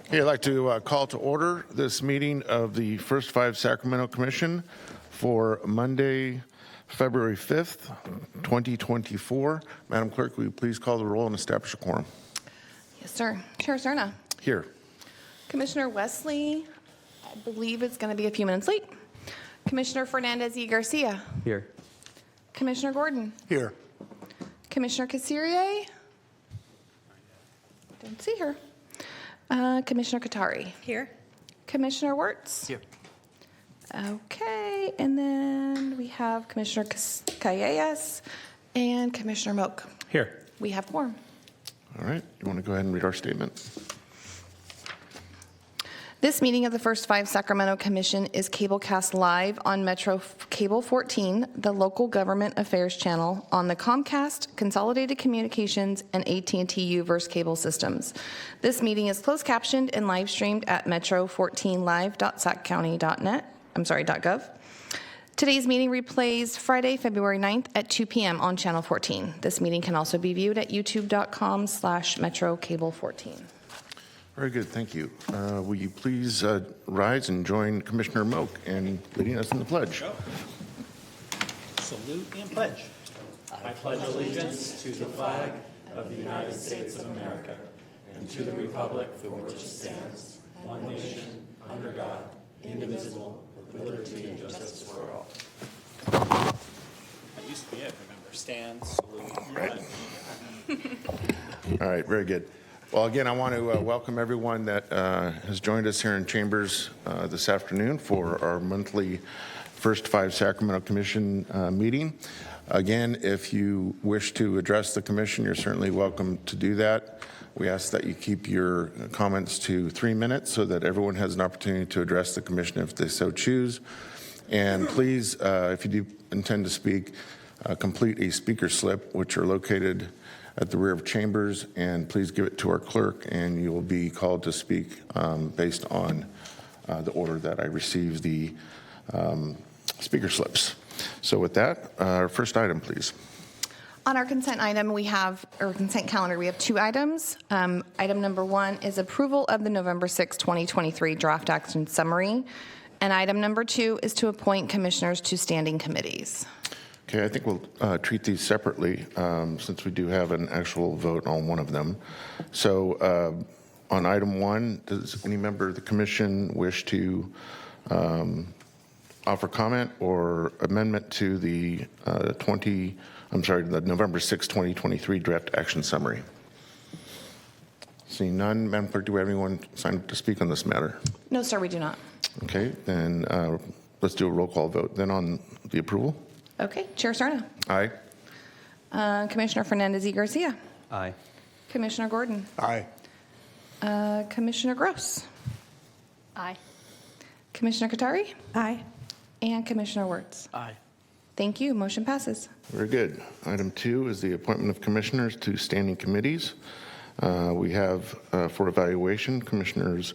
Hey, I'd like to call to order this meeting of the First Five Sacramento Commission for Monday, February 5th, 2024. Madam Clerk, will you please call the roll and establish a quorum? Yes, sir. Chair Cerna. Here. Commissioner Wesley, I believe it's going to be a few minutes late. Commissioner Fernandez y Garcia. Here. Commissioner Gordon. Here. Commissioner Casirier. Don't see her. Commissioner Katari. Here. Commissioner Wirtz. Here. Okay, and then we have Commissioner Calles and Commissioner Moak. Here. We have quorum. All right. You want to go ahead and read our statement? This meeting of the First Five Sacramento Commission is cablecast live on Metro Cable 14, the local government affairs channel, on the Comcast, Consolidated Communications, and AT&T Uverse cable systems. This meeting is closed captioned and live streamed at metro14live.saccounty.gov. Today's meeting replays Friday, February 9th at 2 p.m. on Channel 14. This meeting can also be viewed at youtube.com/metrocable14. Very good. Thank you. Will you please rise and join Commissioner Moak in leading us in the pledge? Salute and pledge. I pledge allegiance to the flag of the United States of America and to the republic for which it stands, one nation, under God, indivisible, with liberty and justice for all. That used to be it, remember? Stand, salute, pledge. All right. Very good. Well, again, I want to welcome everyone that has joined us here in Chambers this afternoon for our monthly First Five Sacramento Commission meeting. Again, if you wish to address the commission, you're certainly welcome to do that. We ask that you keep your comments to 3 minutes so that everyone has an opportunity to address the commission if they so choose. And please, if you do intend to speak, complete a speaker slip, which are located at the rear of Chambers, and please give it to our clerk, and you will be called to speak based on the order that I received the speaker slips. So with that, our first item, please. On our consent item, we have, or consent calendar, we have 2 items. Item number 1 is approval of the November 6, 2023 draft action summary. And item number 2 is to appoint commissioners to standing committees. Okay, I think we'll treat these separately since we do have an actual vote on one of them. So on item 1, does any member of the commission wish to offer comment or amendment to the the November 6, 2023 draft action summary? Seeing none, Madam Clerk, do we have anyone signed up to speak on this matter? No, sir, we do not. Okay, then let's do a roll call vote. Then on the approval? Okay, Chair Cerna. Aye. Commissioner Fernandez y Garcia. Aye. Commissioner Gordon. Aye. Commissioner Gross. Aye. Commissioner Katari. Aye. And Commissioner Wirtz. Aye. Thank you. Motion passes. Very good. Item 2 is the appointment of commissioners to standing committees. We have for evaluation Commissioners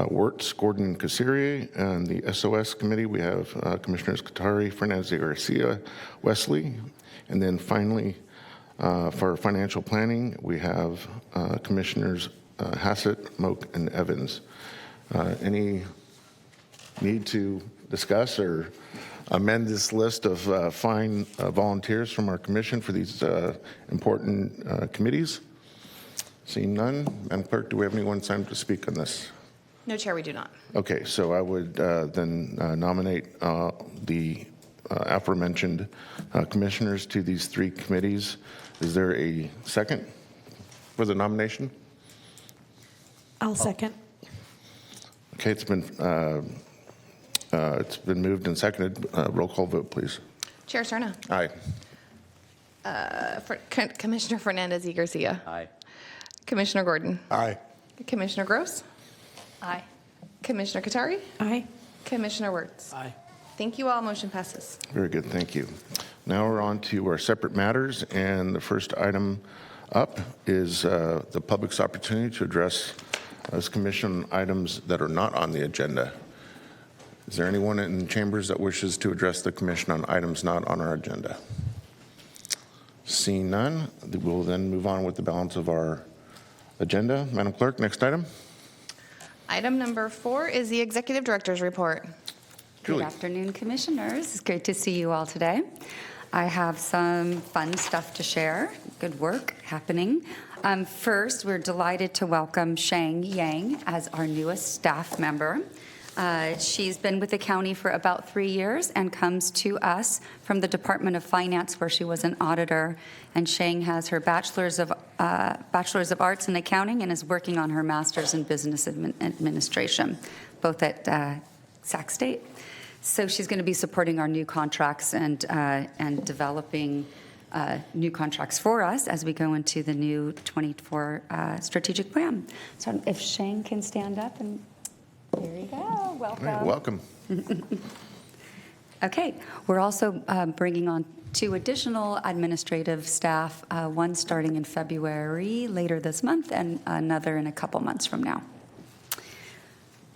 Wirtz, Gordon, and Casirier. And the SOS committee, we have Commissioners Katari, Fernandez Garcia, Wesley. And then finally, for financial planning, we have Commissioners Hassett, Moak, and Evans. Any need to discuss or amend this list of fine volunteers from our commission for these important committees? Seeing none, Madam Clerk, do we have anyone signed up to speak on this? No, Chair, we do not. Okay, so I would then nominate the aforementioned commissioners to these 3 committees. Is there a second for the nomination? I'll second. Okay, it's been moved and seconded. Roll call vote, please. Chair Cerna. Aye. Commissioner Fernandez y Garcia. Aye. Commissioner Gordon. Aye. Commissioner Gross. Aye. Commissioner Katari. Aye. Commissioner Wirtz. Aye. Thank you all. Motion passes. Very good, thank you. Now we're on to our separate matters, and the first item up is the public's opportunity to address this commission items that are not on the agenda. Is there anyone in chambers that wishes to address the commission on items not on our agenda? Seeing none, we'll then move on with the balance of our agenda. Madam Clerk, next item. Item number 4 is the Executive Director's Report. Julie. Good afternoon, Commissioners. It's great to see you all today. I have some fun stuff to share. Good work happening. First, we're delighted to welcome Shang Yang as our newest staff member. She's been with the county for about 3 years and comes to us from the Department of Finance, where she was an auditor. And Shang has her Bachelor's of Arts in Accounting and is working on her Master's in Business Administration, both at Sac State. So she's going to be supporting our new contracts and developing new contracts for us as we go into the new 24 strategic plan. So if Shang can stand up, and there you go. Welcome. All right, welcome. Okay, we're also bringing on 2 additional administrative staff, one starting in February later this month and another in a couple months from now.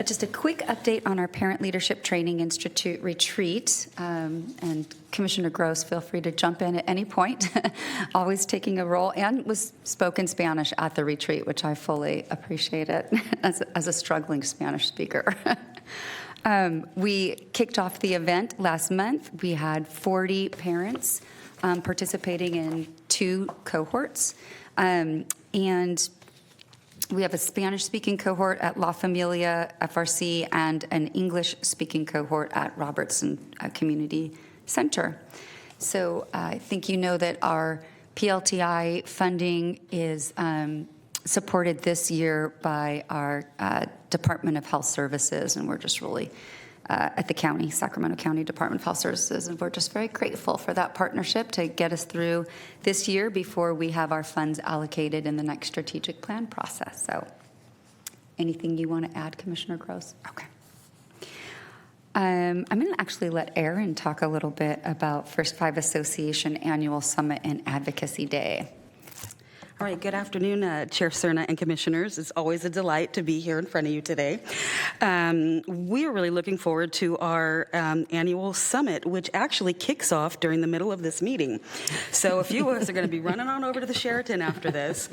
Just a quick update on our Parent Leadership Training Institute retreat. And Commissioner Gross, feel free to jump in at any point, always taking a role, and was spoken Spanish at the retreat, which I fully appreciate it as a struggling Spanish speaker. We kicked off the event last month. We had 40 parents participating in 2 cohorts. And we have a Spanish-speaking cohort at La Familia FRC and an English-speaking cohort at Robertson Community Center. So I think you know that our PLTI funding is supported this year by our Department of Health Services, and we're just really at the county, Sacramento County Department of Health Services, and we're just very grateful for that partnership to get us through this year before we have our funds allocated in the next strategic plan process. So anything you want to add, Commissioner Gross? Okay. I'm going to actually let Erin talk a little bit about First Five Association Annual Summit and Advocacy Day. All right, good afternoon, Chair Cerna and Commissioners. It's always a delight to be here in front of you today. We are really looking forward to our annual summit, which actually kicks off during the middle of this meeting. So a few of us are going to be running on over to the Sheraton after this.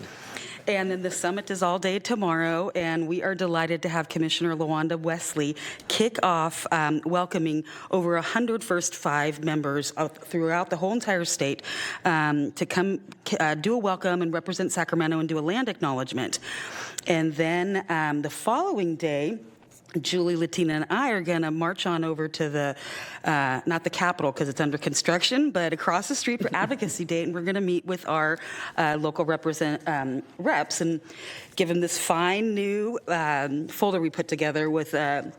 And then the summit is all day tomorrow, and we are delighted to have Commissioner LaWanda Wesley kick off welcoming over 100 First Five members throughout the whole entire state to come do a welcome and represent Sacramento and do a land acknowledgement. And then the following day, Julie, Latina, and I are going to march on over to the, not the Capitol because it's under construction, but across the street for Advocacy Day, and we're going to meet with our local reps and give them this fine new folder we put together with a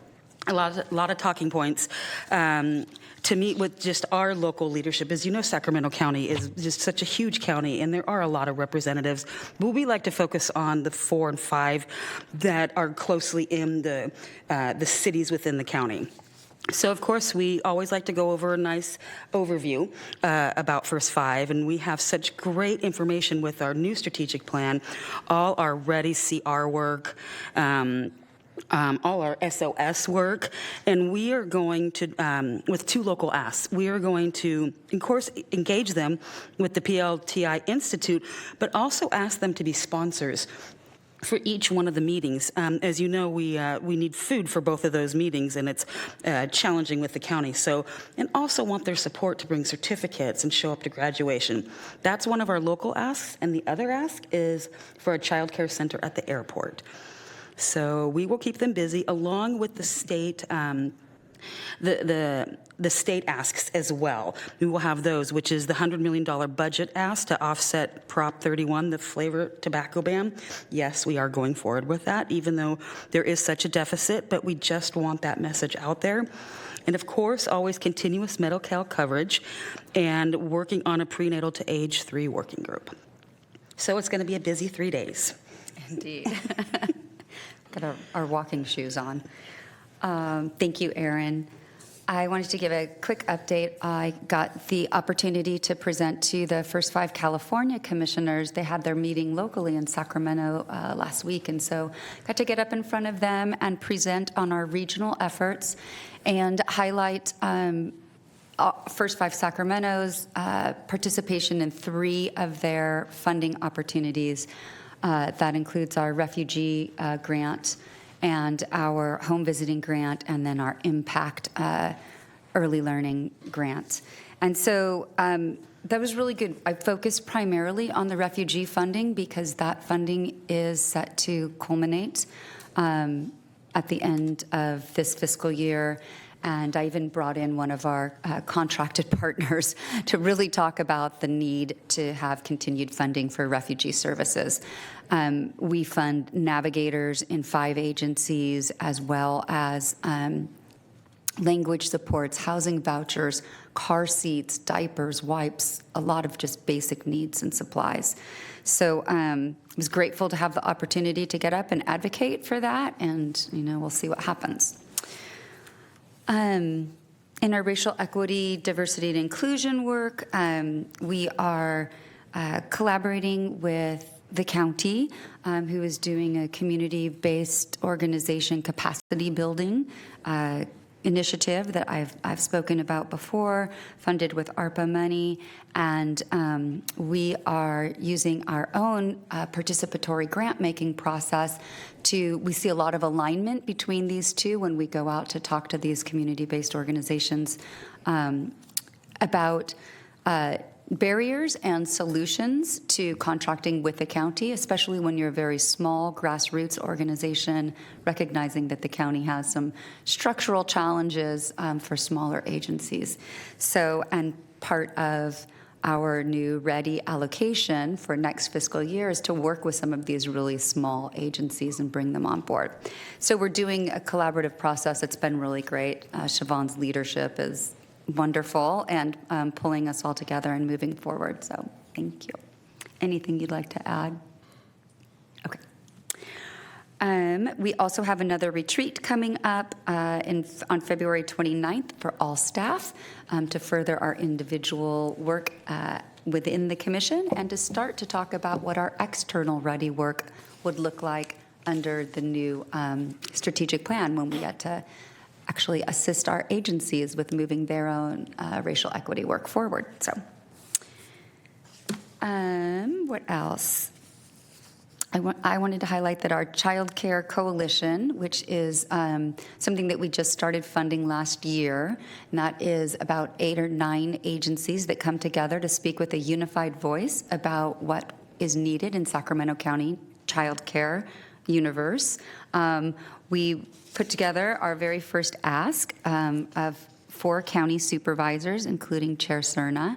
lot of talking points to meet with just our local leadership. As you know, Sacramento County is just such a huge county, and there are a lot of representatives. But we like to focus on the 4 and 5 that are closely in the cities within the county. So, of course, we always like to go over a nice overview about First Five, and we have such great information with our new strategic plan, all our Ready CR work, all our SOS work, and we are going to, with 2 local asks, we are going to, of course, engage them with the PLTI Institute, but also ask them to be sponsors for each one of the meetings. As you know, we need food for both of those meetings, and it's challenging with the county. So, and also want their support to bring certificates and show up to graduation. That's one of our local asks, and the other ask is for a child care center at the airport. So we will keep them busy, along with the state, the state asks as well. We will have those, which is the $100 million budget ask to offset Prop 31, the flavor tobacco ban. Yes, we are going forward with that, even though there is such a deficit, but we just want that message out there. And of course, always continuous medical coverage and working on a prenatal to age 3 working group. So it's going to be a busy 3 days. Indeed. Got our walking shoes on. Thank you, Erin. I wanted to give a quick update. I got the opportunity to present to the First Five California commissioners. They had their meeting locally in Sacramento last week, and so got to get up in front of them and present on our regional efforts and highlight First Five Sacramento's participation in 3 of their funding opportunities. That includes our refugee grant and our home visiting grant, and then our impact early learning grant. And so that was really good. I focused primarily on the refugee funding because that funding is set to culminate at the end of this fiscal year. And I even brought in one of our contracted partners to really talk about the need to have continued funding for refugee services. We fund navigators in 5 agencies, as well as language supports, housing vouchers, car seats, diapers, wipes, a lot of just basic needs and supplies. So I was grateful to have the opportunity to get up and advocate for that, and we'll see what happens. In our racial equity, diversity, and inclusion work, we are collaborating with the county, who is doing a community-based organization capacity building initiative that I've spoken about before, funded with ARPA money, and we are using our own participatory grant-making process we see a lot of alignment between these two when we go out to talk to these community-based organizations about barriers and solutions to contracting with the county, especially when you're a very small grassroots organization, recognizing that the county has some structural challenges for smaller agencies. So, and part of our new READY allocation for next fiscal year is to work with some of these really small agencies and bring them on board. So we're doing a collaborative process. It's been really great. Siobhan's leadership is wonderful, and pulling us all together and moving forward. So thank you. Anything you'd like to add? Okay. We also have another retreat coming up on February 29th for all staff to further our individual work within the commission and to start to talk about what our external ready work would look like under the new strategic plan when we get to actually assist our agencies with moving their own racial equity work forward. So what else? I wanted to highlight that our Child Care Coalition, which is something that we just started funding last year, and that is about 8 or 9 agencies that come together to speak with a unified voice about what is needed in Sacramento County child care universe. We put together our very first ask of 4 county supervisors, including Chair Cerna,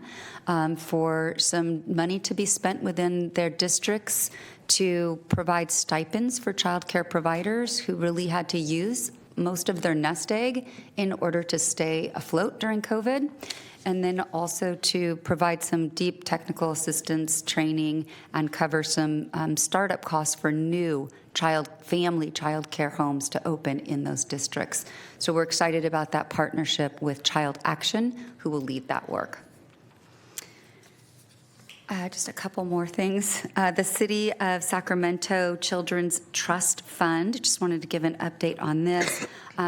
for some money to be spent within their districts to provide stipends for child care providers who really had to use most of their nest egg in order to stay afloat during COVID, and then also to provide some deep technical assistance training and cover some startup costs for new family child care homes to open in those districts. So we're excited about that partnership with Child Action, who will lead that work. Just a couple more things. The City of Sacramento Children's Trust Fund, just wanted to give an update on this.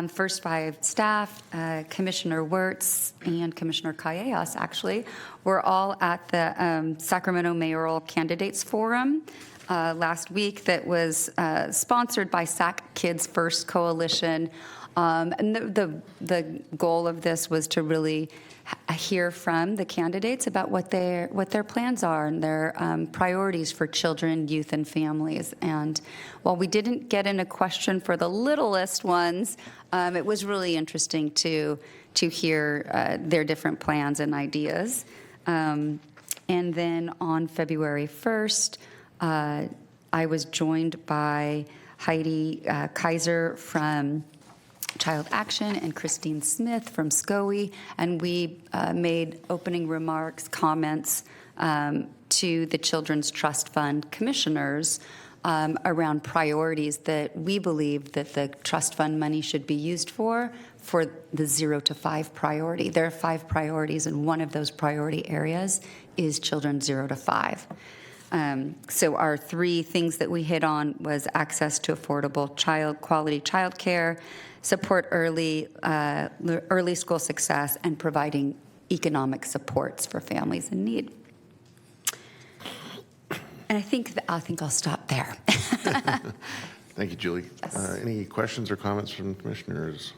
First 5 staff, Commissioner Wirtz and Commissioner Callejas, actually, were all at the Sacramento Mayoral Candidates Forum last week that was sponsored by Sac Kids First Coalition. And the goal of this was to really hear from the candidates about what their plans are and their priorities for children, youth, and families. And while we didn't get in a question for the littlest ones, it was really interesting to hear their different plans and ideas. And then on February 1st, I was joined by Heidi Kaiser from Child Action and Christine Smith from SCOE, and we made opening remarks, comments to the Children's Trust Fund commissioners around priorities that we believe that the trust fund money should be used for the 0 to 5 priority. There are 5 priorities, and one of those priority areas is children 0 to 5. So our 3 things that we hit on was access to affordable quality child care, support early school success, and providing economic supports for families in need. And I think I'll stop there. Thank you, Julie. Any questions or comments from commissioners?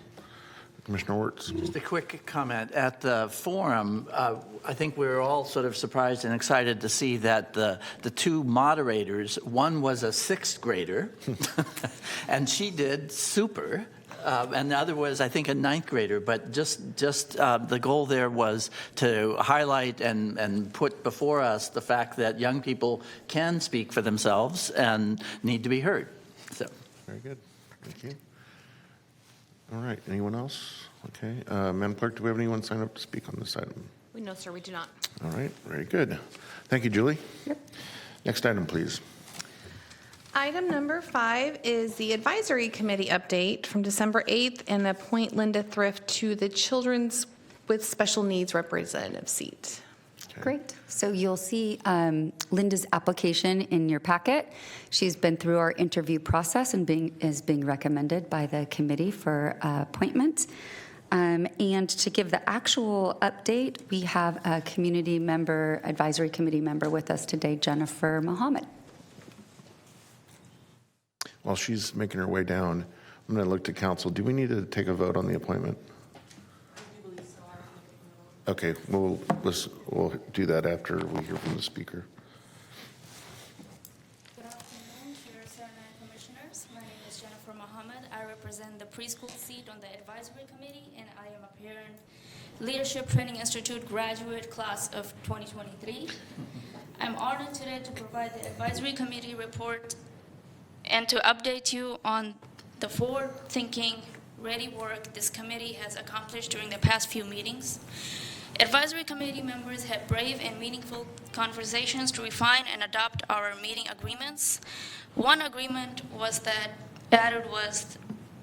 Commissioner Wirtz. Just a quick comment. At the forum, I think we were all sort of surprised and excited to see that the two moderators, one was a 6th grader, and she did super, and the other was, I think, a 9th grader. But just the goal there was to highlight and put before us the fact that young people can speak for themselves and need to be heard. So. Very good. Thank you. All right. Anyone else? Okay. Madam Clerk, do we have anyone sign up to speak on this item? No, sir, we do not. All right. Very good. Thank you, Julie. Yep. Next item, please. Item number 5 is the advisory committee update from December 8th and appoint Linda Thrift to the Children's with Special Needs Representative seat. Great. So you'll see Linda's application in your packet. She's been through our interview process and is being recommended by the committee for appointment. And to give the actual update, we have a community member, advisory committee member with us today, Jennifer Mohammed. While she's making her way down, I'm going to look to council. Do we need to take a vote on the appointment? Okay, we'll do that after we hear from the speaker. Good afternoon, Chair Serna and Commissioners. My name is Jennifer Mohammed. I represent the preschool seat on the advisory committee, and I am a parent Leadership Training Institute graduate class of 2023. I'm honored today to provide the advisory committee report and to update you on the forward-thinking, ready work this committee has accomplished during the past few meetings. Advisory committee members had brave and meaningful conversations to refine and adopt our meeting agreements. One agreement was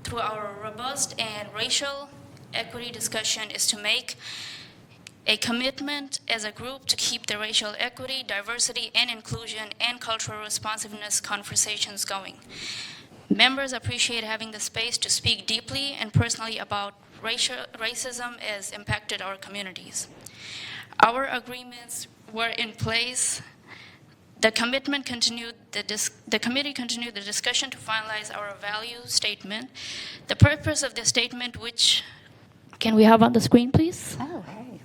through our robust and racial equity discussion is to make a commitment as a group to keep the racial equity, diversity, and inclusion and cultural responsiveness conversations going. Members appreciate having the space to speak deeply and personally about racism has impacted our communities. Our agreements were in place. The committee continued the discussion to finalize our value statement. The purpose of the statement, which can we have on the screen, please? Oh, hey.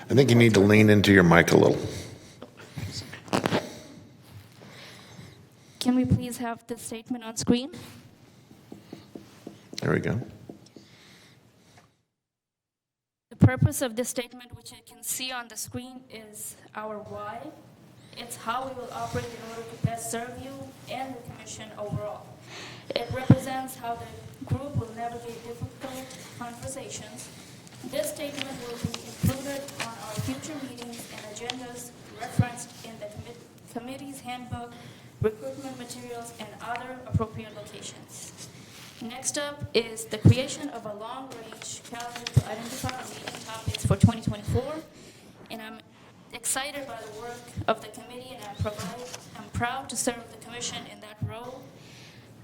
I think you need to lean into your mic a little. Can we please have the statement on screen? There we go. The purpose of this statement, which you can see on the screen, is our why. It's how we will operate in order to best serve you and the Commission overall. It represents how the group will navigate difficult conversations. This statement will be included on our future meetings and agendas referenced in the committee's handbook, recruitment materials, and other appropriate locations. Next up is the creation of a long-range calendar to identify our meeting topics for 2024, and I'm excited by the work of the committee, and I'm proud to serve the Commission in that role.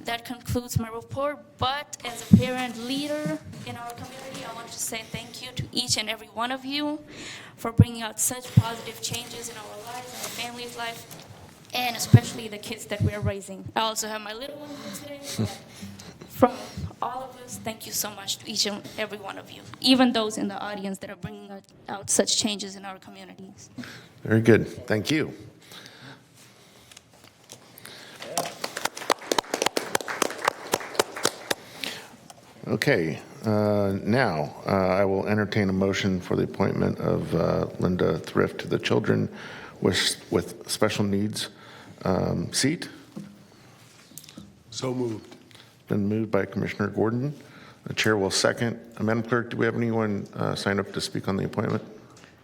That concludes my report, but as a parent leader in our community, I want to say thank you to each and every one of you for bringing out such positive changes in our lives and our family's life, and especially the kids that we're raising. I also have my little one here today. But from all of us, thank you so much to each and every one of you, even those in the audience that are bringing out such changes in our communities. Very good. Thank you. Okay. Now, I will entertain a motion for the appointment of Linda Thrift to the Children with Special Needs seat. So moved. Been moved by Commissioner Gordon. The chair will second. Madam Clerk, do we have anyone sign up to speak on the appointment?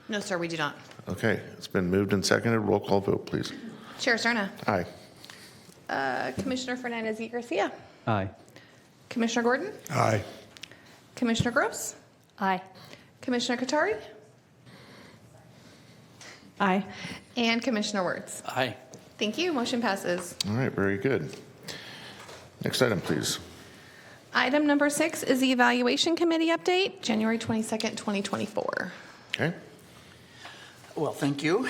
No, sir, we do not. Okay, it's been moved and seconded. Roll call vote, please. Chair Serna. Aye. Commissioner Fernandez y Garcia. Aye. Commissioner Gordon. Aye. Commissioner Gross. Aye. Commissioner Katari. Aye. And Commissioner Wirtz. Aye. Thank you. Motion passes. All right, very good. Next item, please. Item number 6 is the Evaluation Committee update, January 22nd, 2024. Okay. Well, thank you.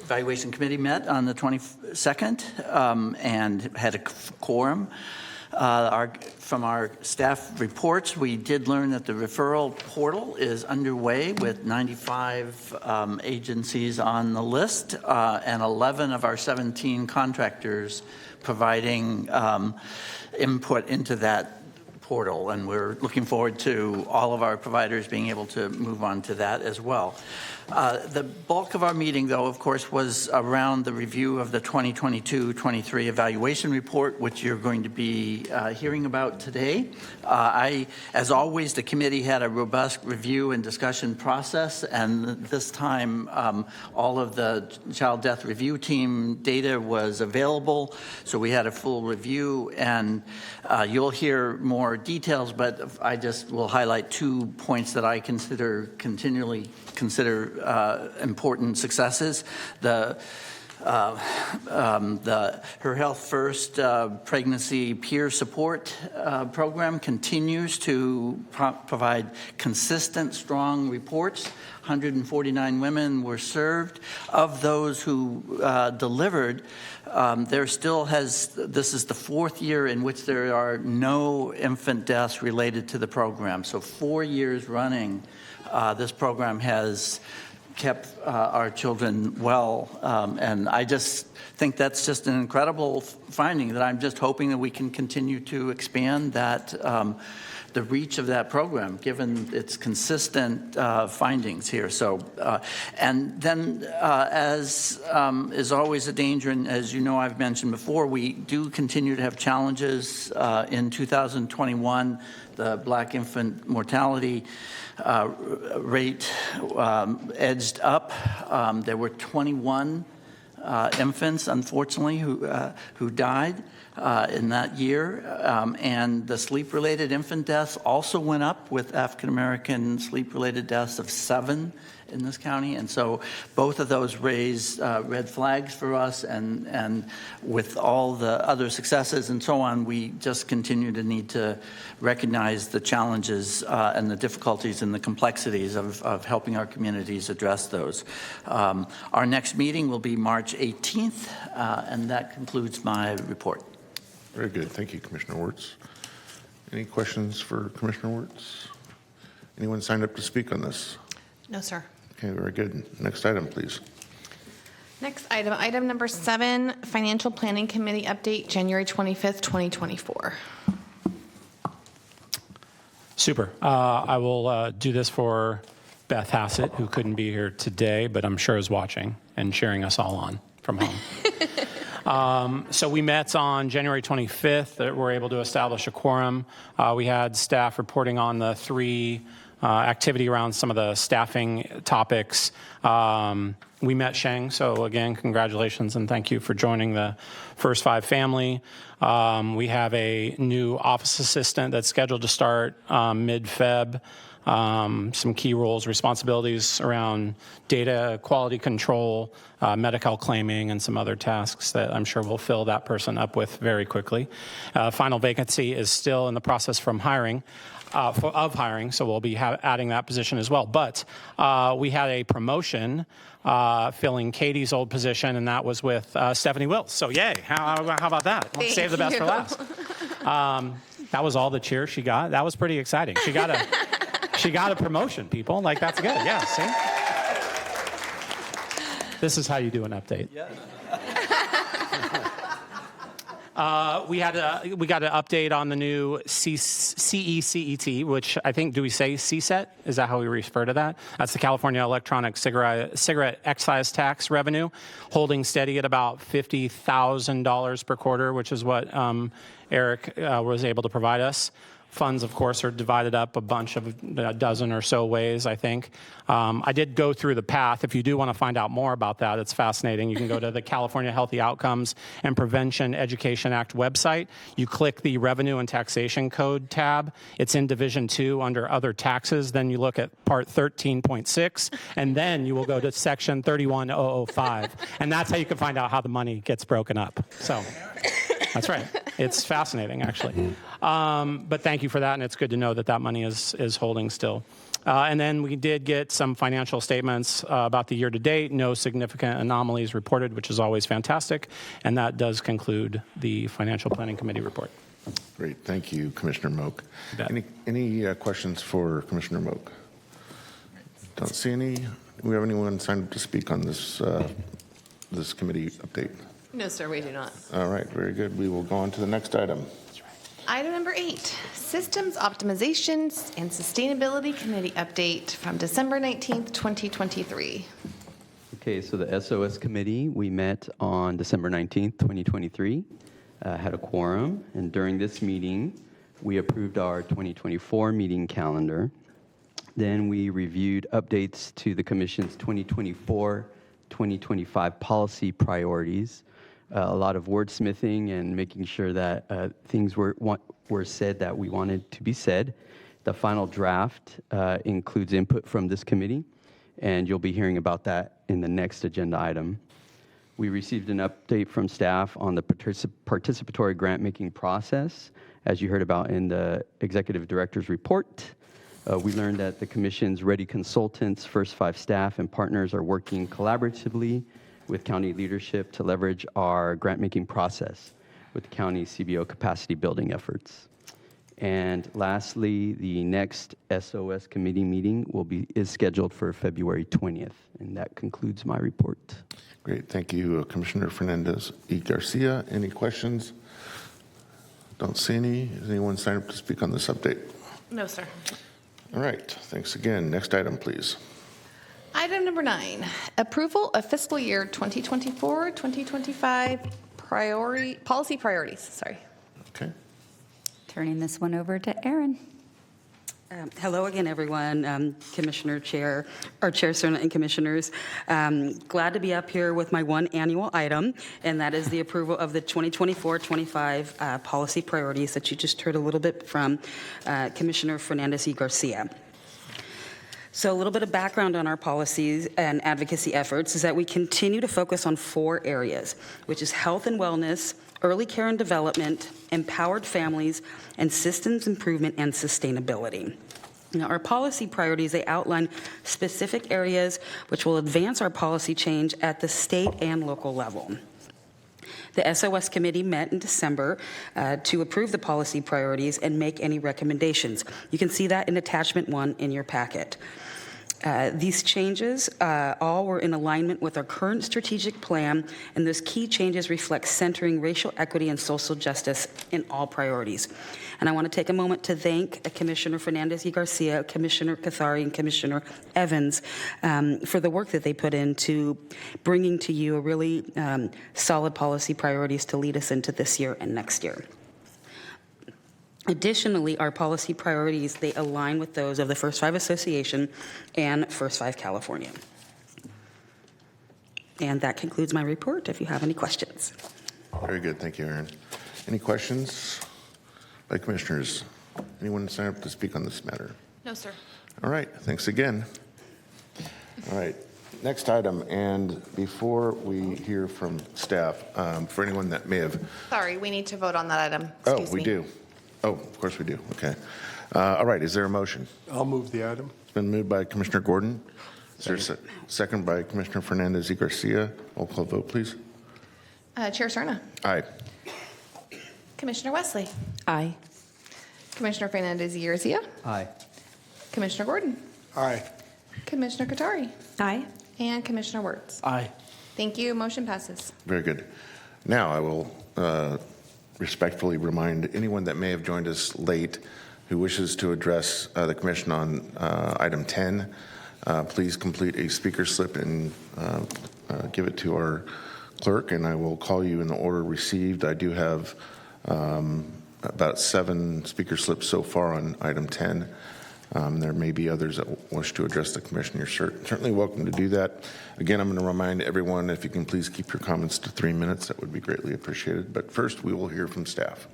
Evaluation Committee met on the 22nd and had a quorum. From our staff reports, we did learn that the referral portal is underway with 95 agencies on the list and 11 of our 17 contractors providing input into that portal, and we're looking forward to all of our providers being able to move on to that as well. The bulk of our meeting, though, of course, was around the review of the 2022-23 evaluation report, which you're going to be hearing about today. As always, the committee had a robust review and discussion process, and this time all of the child death review team data was available, so we had a full review, and you'll hear more details, but I just will highlight 2 points that I continually consider important successes. The Her Health First pregnancy peer support program continues to provide consistent, strong reports. 149 women were served. Of those who delivered, this is the 4th year in which there are no infant deaths related to the program. So 4 years running, this program has kept our children well, and I just think that's just an incredible finding that I'm just hoping that we can continue to expand that, the reach of that program, given its consistent findings here. So, and then as is always a danger, and as you know I've mentioned before, we do continue to have challenges. In 2021, the Black infant mortality rate edged up. There were 21 infants, unfortunately, who died in that year. And the sleep-related infant deaths also went up, with African-American sleep-related deaths of 7 in this county. And so both of those raise red flags for us, and with all the other successes and so on, we just continue to need to recognize the challenges and the difficulties and the complexities of helping our communities address those. Our next meeting will be March 18th, and that concludes my report. Very good. Thank you, Commissioner Wirtz. Any questions for Commissioner Wirtz? Anyone signed up to speak on this? No, sir. Okay, very good. Next item, please. Next item, item number 7, Financial Planning Committee update, January 25th, 2024. Super. I will do this for Beth Hassett, who couldn't be here today, but I'm sure is watching and cheering us all on from home. So we met on January 25th. We're able to establish a quorum. We had staff reporting on the 3 activity around some of the staffing topics. We met Sheng, so again, congratulations and thank you for joining the First 5 family. We have a new office assistant that's scheduled to start mid-Feb. Some key roles, responsibilities around data quality control, Medi-Cal claiming, and some other tasks that I'm sure we'll fill that person up with very quickly. Final vacancy is still in the process of hiring, so we'll be adding that position as well. But we had a promotion filling Katie's old position, and that was with Stephanie Wills. So yay, how about that? Let's save the best for last. That was all the cheer she got. That was pretty exciting. She got a promotion, people. Like, that's good. Yeah, see? This is how you do an update. Yeah. We got an update on the new CECET, which I think, do we say CSET? Is that how we refer to that? That's the California Electronic Cigarette Excise Tax revenue, holding steady at about $50,000 per quarter, which is what Eric was able to provide us. Funds, of course, are divided up a dozen or so ways, I think. I did go through the path. If you do want to find out more about that, it's fascinating. You can go to the California Healthy Outcomes and Prevention Education Act website. You click the Revenue and Taxation Code tab. It's in Division 2 under Other Taxes. Then you look at Part 13.6, and then you will go to Section 31005. And that's how you can find out how the money gets broken up. So that's right. It's fascinating, actually. But thank you for that, and it's good to know that that money is holding still. And then we did get some financial statements about the year to date. No significant anomalies reported, which is always fantastic. And that does conclude the Financial Planning Committee report. Great, thank you, Commissioner Moak. You bet. Any questions for Commissioner Moak? Don't see any. Do we have anyone signed up to speak on this this committee update? No, sir, we do not. All right, very good. We will go on to the next item. Item number 8, Systems Optimizations and Sustainability Committee update from December 19th, 2023. Okay, so the SOS committee, we met on December 19th, 2023, had a quorum, and during this meeting, we approved our 2024 meeting calendar. Then we reviewed updates to the Commission's 2024-2025 policy priorities, a lot of wordsmithing and making sure that things were said that we wanted to be said. The final draft includes input from this committee, and you'll be hearing about that in the next agenda item. We received an update from staff on the participatory grant-making process, as you heard about in the Executive Director's report. We learned that the Commission's Ready Consultants, First Five staff, and partners are working collaboratively with county leadership to leverage our grant-making process with county CBO capacity building efforts. And lastly, the next SOS committee meeting is scheduled for February 20th, and that concludes my report. Great, thank you, Commissioner Fernandez y Garcia. Any questions? Don't see any. Is anyone signed up to speak on this update? No, sir. All right, thanks again. Next item, please. Item number 9, approval of fiscal year 2024-2025 policy priorities. Sorry. Okay. Turning this one over to Aaron. Hello again, everyone. Commissioner Chair, or Chair Cerna and Commissioners. Glad to be up here with my one annual item, and that is the approval of the 2024-25 policy priorities that you just heard a little bit from Commissioner Fernandez y Garcia. So a little bit of background on our policies and advocacy efforts is that we continue to focus on 4 areas, which is health and wellness, early care and development, empowered families, and systems improvement and sustainability. Now, our policy priorities, they outline specific areas which will advance our policy change at the state and local level. The SOS committee met in December to approve the policy priorities and make any recommendations. You can see that in attachment 1 in your packet. These changes all were in alignment with our current strategic plan, and those key changes reflect centering racial equity and social justice in all priorities. And I want to take a moment to thank Commissioner Fernandez y Garcia, Commissioner Cathari, and Commissioner Evans for the work that they put into bringing to you a really solid policy priorities to lead us into this year and next year. Additionally, our policy priorities, they align with those of the First Five Association and First Five California. And that concludes my report, if you have any questions. Very good, thank you, Aaron. Any questions by commissioners? Anyone sign up to speak on this matter? No, sir. All right, thanks again. All right, next item, and before we hear from staff, for anyone that may have... Sorry, we need to vote on that item. Oh, Excuse we me. do. Oh, of course we do, okay. All right, is there a motion? I'll move the item. It's been moved by Commissioner Gordon. Is there a second by Commissioner Fernandez y Garcia? Roll call vote, please. Chair Cerna. Aye. Commissioner Wesley. Aye. Commissioner Fernandez y Garcia. Aye. Commissioner Gordon. Aye. Commissioner Katari. Aye. And Commissioner Wirtz. Aye. Thank you. Motion passes. Very good. Now I will respectfully remind anyone that may have joined us late who wishes to address the commission on item 10, please complete a speaker slip and give it to our clerk, and I will call you in the order received. I do have about 7 speaker slips so far on item 10. There may be others that wish to address the commission. You're certainly welcome to do that. Again, I'm going to remind everyone, if you can please keep your comments to 3 minutes, that would be greatly appreciated. But first, we will hear from staff.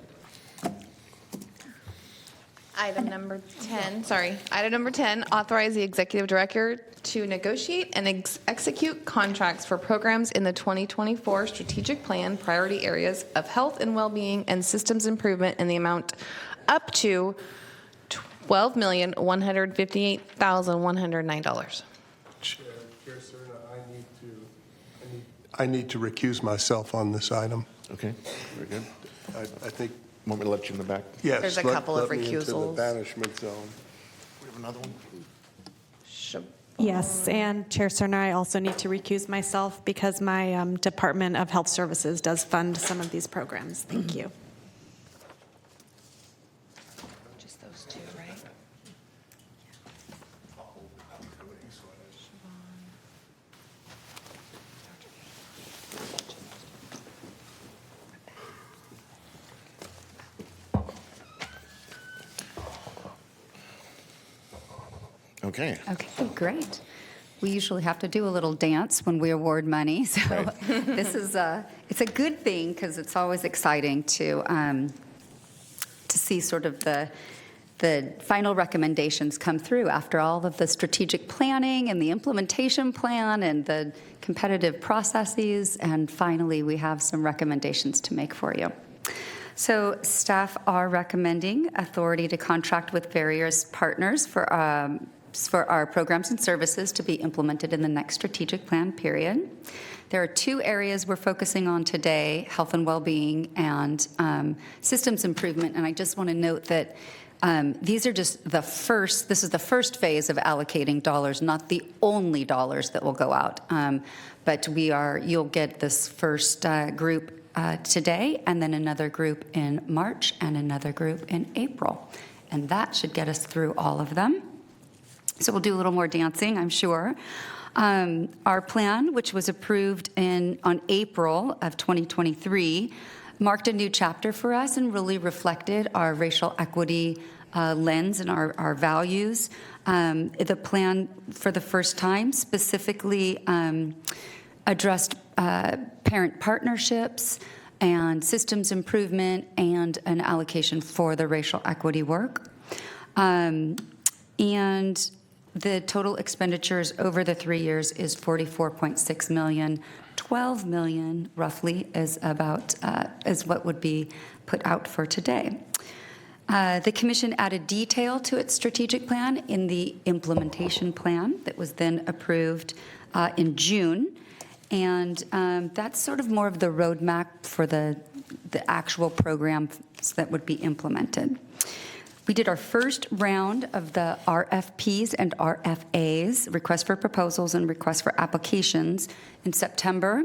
Item number 10, authorize the executive director to negotiate and execute contracts for programs in the 2024 strategic plan priority areas of health and well-being and systems improvement in the amount up to $12,158,109. Chair Cerna, I need to recuse myself on this item. Okay, very good. I think, Want me to let you in the back? yes. There's a let- couple of let me into the recusals. banishment zone. We have another one? Yes, and Chair Cerna, I also need to recuse myself because my Department of Health Services does fund some of these programs. Thank you. Just those two, right? Okay. Okay, great. We usually have to do a little dance when we award money, so this is it's a good thing because it's always exciting to see sort of the final recommendations come through after all of the strategic planning and the implementation plan and the competitive processes, and finally we have some recommendations to make for you. So staff are recommending authority to contract with various partners for our programs and services to be implemented in the next strategic plan period. There are two areas we're focusing on today: health and well-being and systems improvement. And I just want to note that these are just this is the first phase of allocating dollars, not the only dollars that will go out. But you'll get this first group today, and then another group in March, and another group in April. And that should get us through all of them. So we'll do a little more dancing, I'm sure. Our plan, which was approved on April of 2023, marked a new chapter for us and really reflected our racial equity lens and our values. The plan, for the first time, specifically addressed parent partnerships and systems improvement and an allocation for the racial equity work. And the total expenditures over the 3 years is $44.6 million. $12 million, roughly, is what would be put out for today. The Commission added detail to its strategic plan in the implementation plan that was then approved in June. And that's sort of more of the roadmap for the actual programs that would be implemented. We did our first round of the RFPs and RFAs, requests for proposals and requests for applications, in September.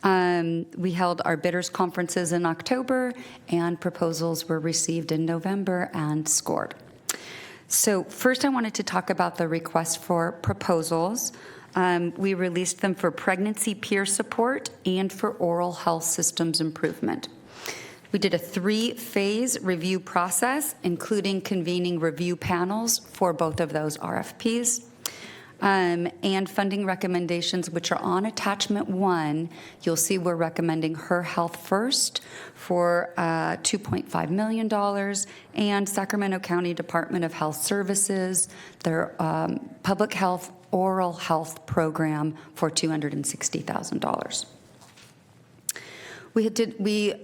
We held our bidders conferences in October, and proposals were received in November and scored. So first I wanted to talk about the request for proposals. We released them for pregnancy peer support and for oral health systems improvement. We did a 3-phase review process, including convening review panels for both of those RFPs. And funding recommendations, which are on attachment 1. You'll see we're recommending Her Health First for $2.5 million, and Sacramento County Department of Health Services, their public health oral health program, for $260,000. We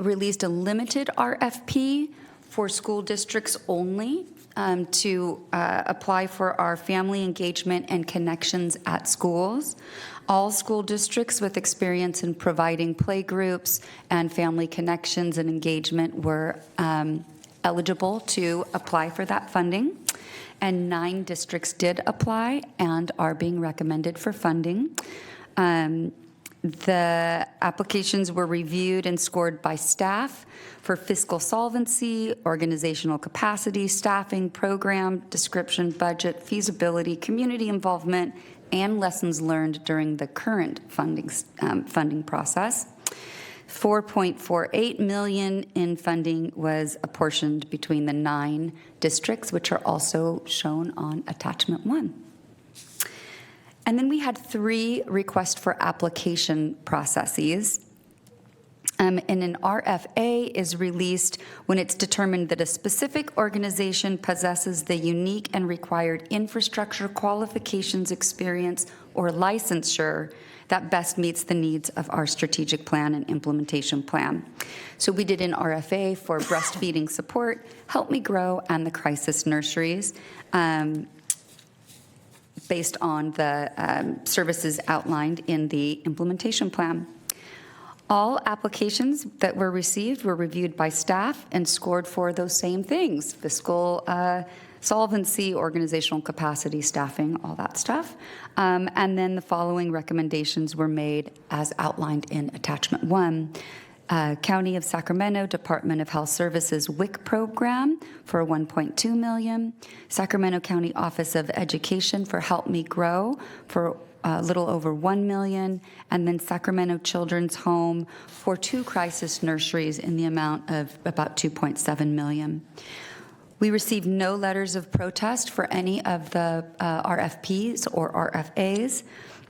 released a limited RFP for school districts only to apply for our family engagement and connections at schools. All school districts with experience in providing playgroups and family connections and engagement were eligible to apply for that funding. And 9 districts did apply and are being recommended for funding. The applications were reviewed and scored by staff for fiscal solvency, organizational capacity, staffing, program, description, budget, feasibility, community involvement, and lessons learned during the current funding process. $4.48 million in funding was apportioned between the 9 districts, which are also shown on attachment 1. And then we had 3 requests for application processes. And an RFA is released when it's determined that a specific organization possesses the unique and required infrastructure, qualifications, experience, or licensure that best meets the needs of our strategic plan and implementation plan. So we did an RFA for breastfeeding support, Help Me Grow, and the crisis nurseries, based on the services outlined in the implementation plan. All applications that were received were reviewed by staff and scored for those same things: fiscal solvency, organizational capacity, staffing, all that stuff. And then the following recommendations were made as outlined in Attachment 1. County of Sacramento Department of Health Services WIC program for $1.2 million. Sacramento County Office of Education for Help Me Grow for a little over $1 million, and then Sacramento Children's Home for 2 crisis nurseries in the amount of about $2.7 million. We received no letters of protest for any of the RFPs or RFAs,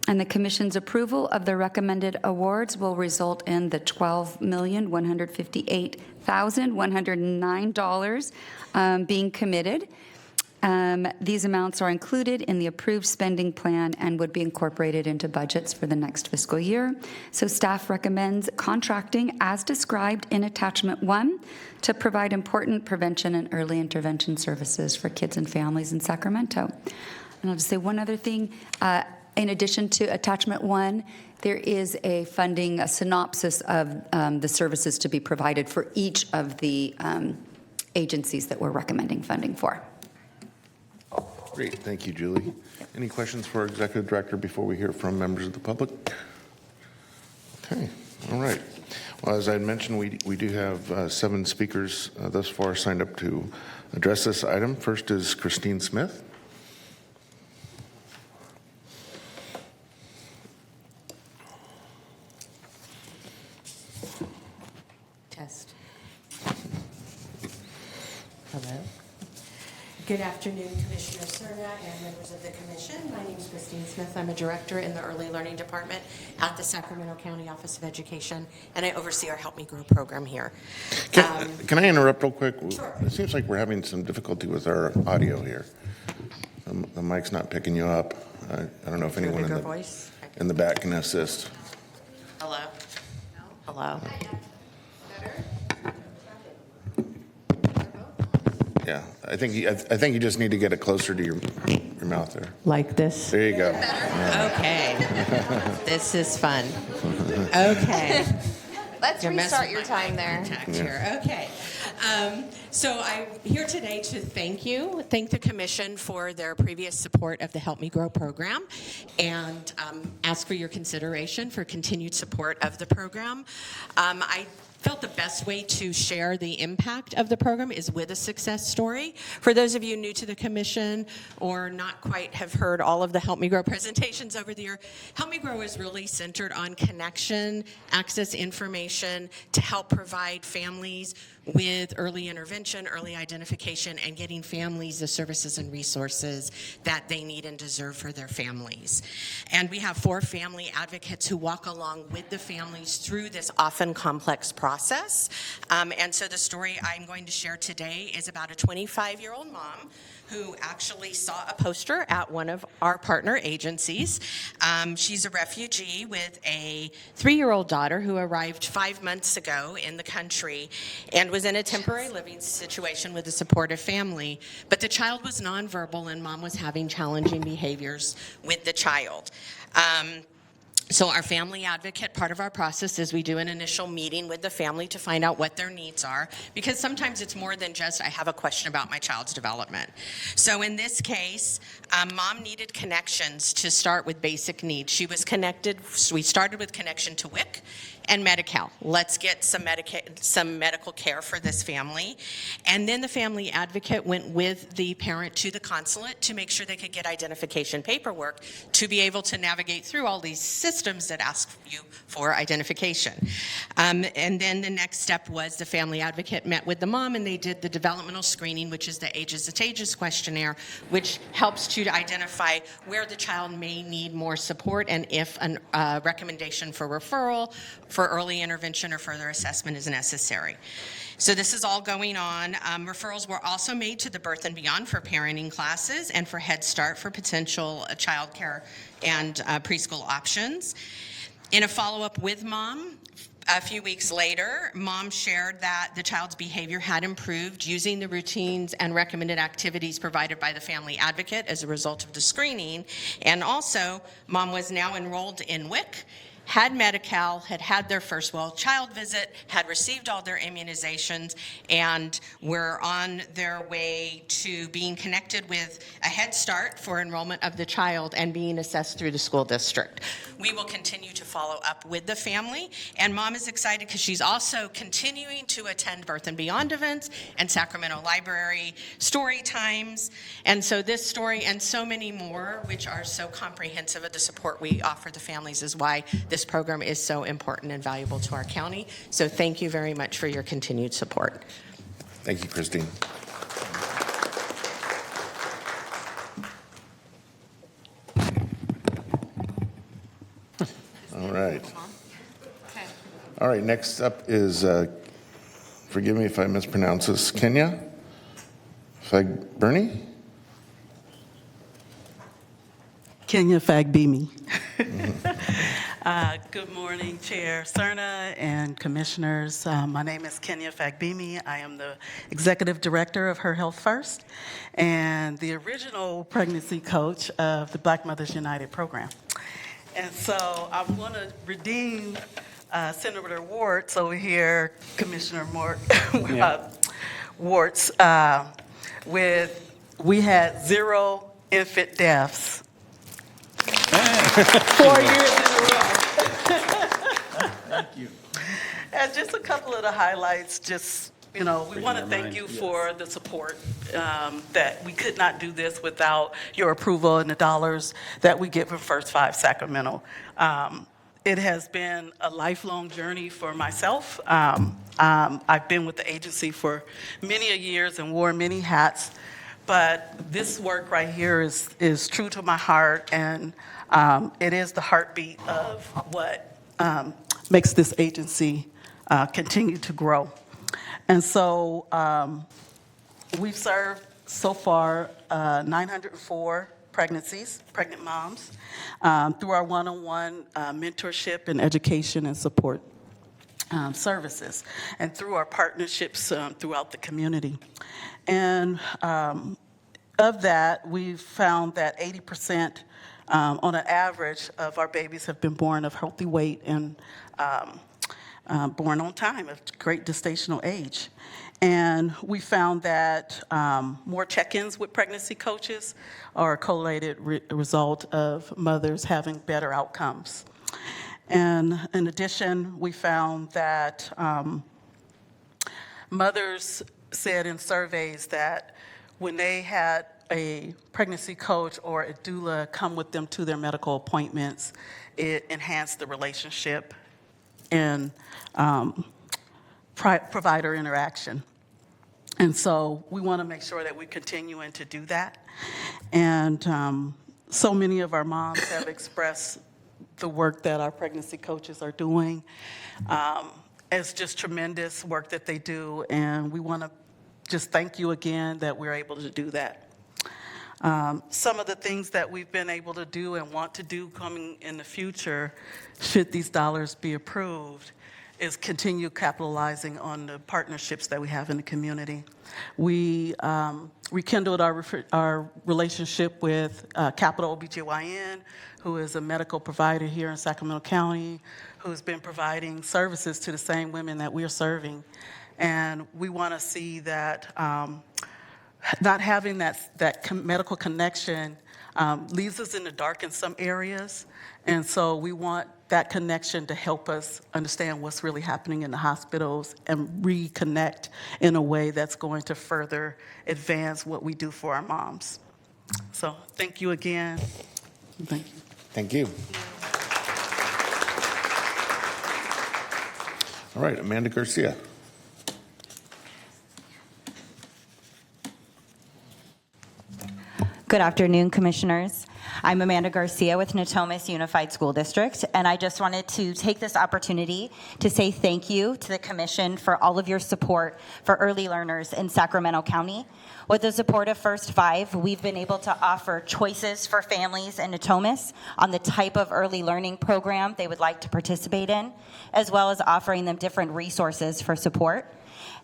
and the Commission's approval of the recommended awards will result in the $12,158,109 being committed. These amounts are included in the approved spending plan and would be incorporated into budgets for the next fiscal year. So staff recommends contracting as described in Attachment 1 to provide important prevention and early intervention services for kids and families in Sacramento. And I'll just say one other thing. In addition to Attachment 1, there is a synopsis of the services to be provided for each of the agencies that we're recommending funding for. Great, thank you, Julie. Any questions for our Executive Director before we hear from members of the public? Okay, all right. Well, as I had mentioned, we do have 7 speakers thus far signed up to address this item. First is Christine Smith. Test. Hello. Good afternoon, Commissioner Cerna and members of the Commission. My name is Christine Smith. I'm a director in the Early Learning Department at the Sacramento County Office of Education, and I oversee our Help Me Grow program here. Can I interrupt real quick? Sure. It seems like we're having some difficulty with our audio here. The mic's not picking you up. I don't know if anyone in the back can assist. Hello? Hello? Yeah, I think you just need to get it closer to your mouth there. Like this? There you go. Okay. This is fun. Okay. Let's You're restart messing your with my time there. contact here. Okay. So I'm here today to thank the Commission for their previous support of the Help Me Grow program, and ask for your consideration for continued support of the program. I felt the best way to share the impact of the program is with a success story. For those of you new to the Commission or not quite have heard all of the Help Me Grow presentations over the year, Help Me Grow is really centered on connection, access information to help provide families with early intervention, early identification, and getting families the services and resources that they need and deserve for their families. And we have 4 family advocates who walk along with the families through this often complex process. And so the story I'm going to share today is about a 25-year-old mom who actually saw a poster at one of our partner agencies. She's a refugee with a 3-year-old daughter who arrived 5 months ago in the country and was in a temporary living situation with a supportive family, but the child was nonverbal and mom was having challenging behaviors with the child. So our family advocate, part of our process is we do an initial meeting with the family to find out what their needs are, because sometimes it's more than just, I have a question about my child's development. So in this case, mom needed connections to start with basic needs. She was connected, so we started with connection to WIC and Medi-Cal. Let's get some medical care for this family. And then the family advocate went with the parent to the consulate to make sure they could get identification paperwork to be able to navigate through all these systems that ask you for identification. And then the next step was the family advocate met with the mom and they did the developmental screening, which is the Ages to Tages questionnaire, which helps you to identify where the child may need more support and if a recommendation for referral for early intervention or further assessment is necessary. So this is all going on. Referrals were also made to the Birth and Beyond for parenting classes and for Head Start for potential child care and preschool options. In a follow-up with Mom, a few weeks later, Mom shared that the child's behavior had improved using the routines and recommended activities provided by the family advocate as a result of the screening. And also, Mom was now enrolled in WIC, had Medi-Cal, had their first well-child visit, had received all their immunizations, and were on their way to being connected with a Head Start for enrollment of the child and being assessed through the school district. We will continue to follow up with the family, and Mom is excited because she's also continuing to attend Birth and Beyond events and Sacramento Library story times. And so this story and so many more, which are so comprehensive of the support we offer the families, is why this program is so important and valuable to our county. So thank you very much for your continued support. Thank you, Christine. All right. All right, next up is, forgive me if I mispronounce this, Kenya Fagbemi? Kenya Fagbemi. Good morning, Chair Cerna and Commissioners. My name is Kenya Fagbemi. I am the Executive Director of Her Health First and the original pregnancy coach of the Black Mothers United program. And so I want to redeem Senator Warts over here, Commissioner Warts, we had 0 infant deaths 4 years in a row. Thank you. And just a couple of the highlights, we want to thank you for the support, that we could not do this without your approval and the dollars that we get from First 5 Sacramento. It has been a lifelong journey for myself. I've been with the agency for many a years and wore many hats, but this work right here is true to my heart, and it is the heartbeat of what makes this agency continue to grow. And so we've served so far 904 pregnant moms, through our one-on-one mentorship and education and support services, and through our partnerships throughout the community. And of that, we've found that 80% on an average of our babies have been born of healthy weight and born on time, of great gestational age. And we found that more check-ins with pregnancy coaches are a correlated result of mothers having better outcomes. And in addition, we found that mothers said in surveys that when they had a pregnancy coach or a doula come with them to their medical appointments, it enhanced the relationship and provider interaction. And so we want to make sure that we're continuing to do that. And so many of our moms have expressed the work that our pregnancy coaches are doing. It's just tremendous work that they do, and we want to just thank you again that we're able to do that. Some of the things that we've been able to do and want to do coming in the future, should these dollars be approved, is continue capitalizing on the partnerships that we have in the community. We rekindled our relationship with Capital OBGYN, who is a medical provider here in Sacramento County, who's been providing services to the same women that we're serving. And we want to see that not having that medical connection leaves us in the dark in some areas. And so we want that connection to help us understand what's really happening in the hospitals and reconnect in a way that's going to further advance what we do for our moms. So thank you again. Thank you. Thank you. All right, Amanda Garcia. Good afternoon, Commissioners. I'm Amanda Garcia with Natomas Unified School District, and I just wanted to take this opportunity to say thank you to the Commission for all of your support for early learners in Sacramento County. With the support of First Five, we've been able to offer choices for families in Natomas on the type of early learning program they would like to participate in, as well as offering them different resources for support.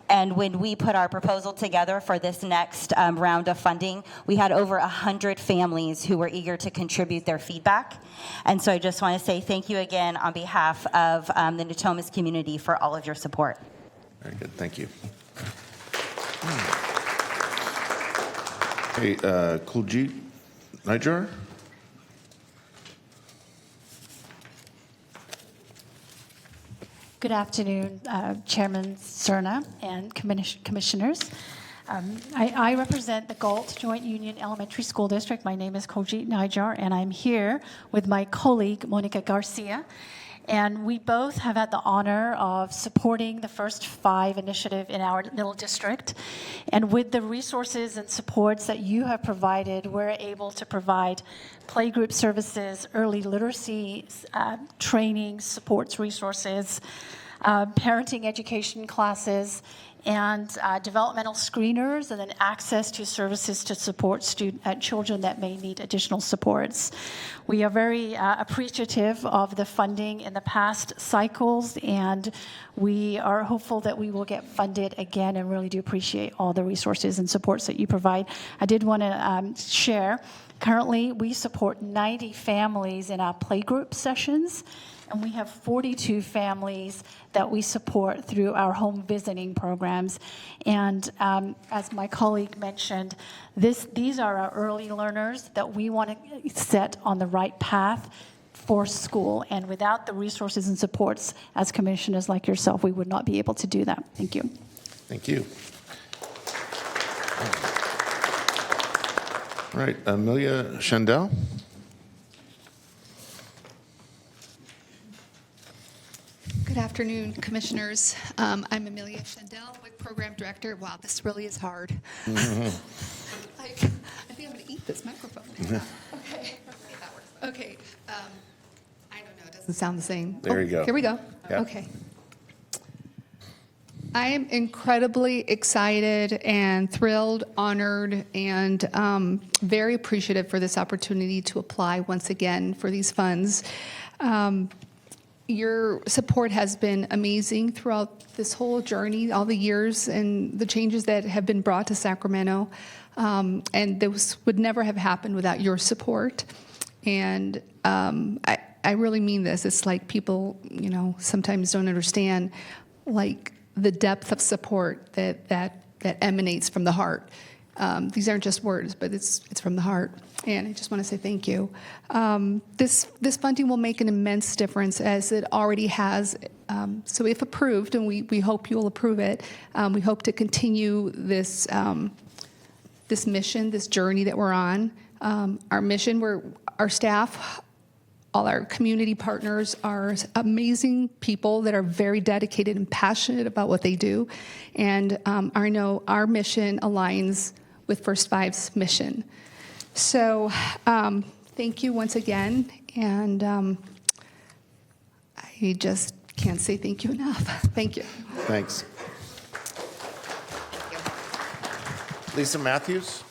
And when we put our proposal together for this next round of funding, we had over 100 families who were eager to contribute their feedback. And so I just want to say thank you again on behalf of the Natomas community for all of your support. Very good. Thank you. Hey, Kuljit Nijar? Good afternoon, Chairman Cerna and commissioners. I represent the Galt Joint Union Elementary School District. My name is Kuljit Nijar, and I'm here with my colleague, Monica Garcia. And we both have had the honor of supporting the First Five initiative in our little district. And with the resources and supports that you have provided, we're able to provide playgroup services, early literacy training, supports resources, parenting education classes, and developmental screeners, and then access to services to support children that may need additional supports. We are very appreciative of the funding in the past cycles, and we are hopeful that we will get funded again, and really do appreciate all the resources and supports that you provide. I did want to share, currently we support 90 families in our playgroup sessions, and we have 42 families that we support through our home visiting programs. And as my colleague mentioned, these are our early learners that we want to set on the right path for school. And without the resources and supports, as commissioners like yourself, we would not be able to do that. Thank you. Thank you. All right, Amelia Shandell. Good afternoon, commissioners. I'm Amelia Shandell, WIC Program Director. Wow, this really is hard. I think I'm going to eat this microphone. Okay, that works. Okay, I don't know. It doesn't sound the same. There you go. Here we go. Yep. Okay. I am incredibly excited and thrilled, honored, and very appreciative for this opportunity to apply once again for these funds. Your support has been amazing throughout this whole journey, all the years and the changes that have been brought to Sacramento. And this would never have happened without your support. And I really mean this. It's like people, sometimes don't understand, like, the depth of support that emanates from the heart. These aren't just words, but it's from the heart. And I just want to say thank you. This funding will make an immense difference, as it already has. So if approved, and we hope you will approve it, we hope to continue this this mission, this journey that we're on. Our mission, our staff, all our community partners are amazing people that are very dedicated and passionate about what they do. And I know our mission aligns with First Five's mission. So thank you once again, and I just can't say thank you enough. Thank you. Thanks. Thank you. Lisa Matthews.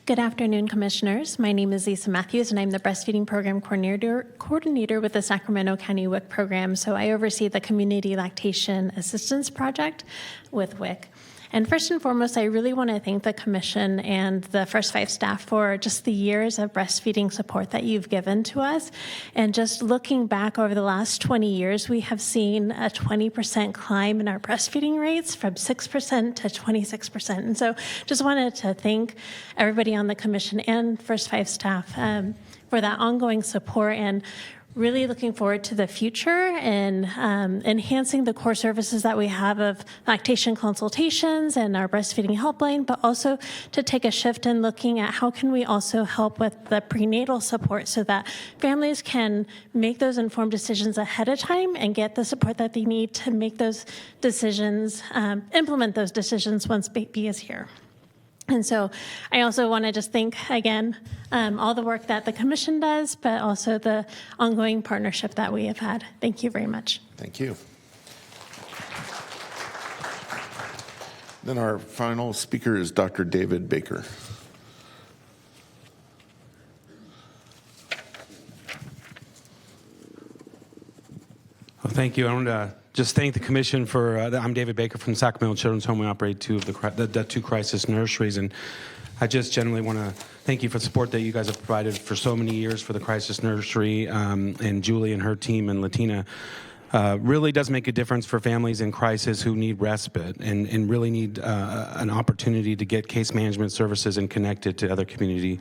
Good afternoon, commissioners. My name is Lisa Matthews, and I'm the breastfeeding program coordinator with the Sacramento County WIC program. So I oversee the Community Lactation Assistance Project with WIC. And first and foremost, I really want to thank the Commission and the First Five staff for just the years of breastfeeding support that you've given to us. And just looking back over the last 20 years, we have seen a 20% climb in our breastfeeding rates from 6% to 26%. And so just wanted to thank everybody on the Commission and First Five staff for that ongoing support, and really looking forward to the future and enhancing the core services that we have of lactation consultations and our breastfeeding helpline, but also to take a shift in looking at how can we also help with the prenatal support so that families can make those informed decisions ahead of time and get the support that they need to make those decisions, implement those decisions once baby is here. And so I also want to just thank, again, all the work that the commission does, but also the ongoing partnership that we have had. Thank you very much. Thank you. Then our final speaker is Dr. David Baker. Well, thank you. I want to just thank the commission for, I'm David Baker from Sacramento Children's Home. We operate two of the two crisis nurseries, and I just generally want to thank you for the support that you guys have provided for so many years for the crisis nursery, and Julie and her team and Latina. Really does make a difference for families in crisis who need respite and really need an opportunity to get case management services and connected to other community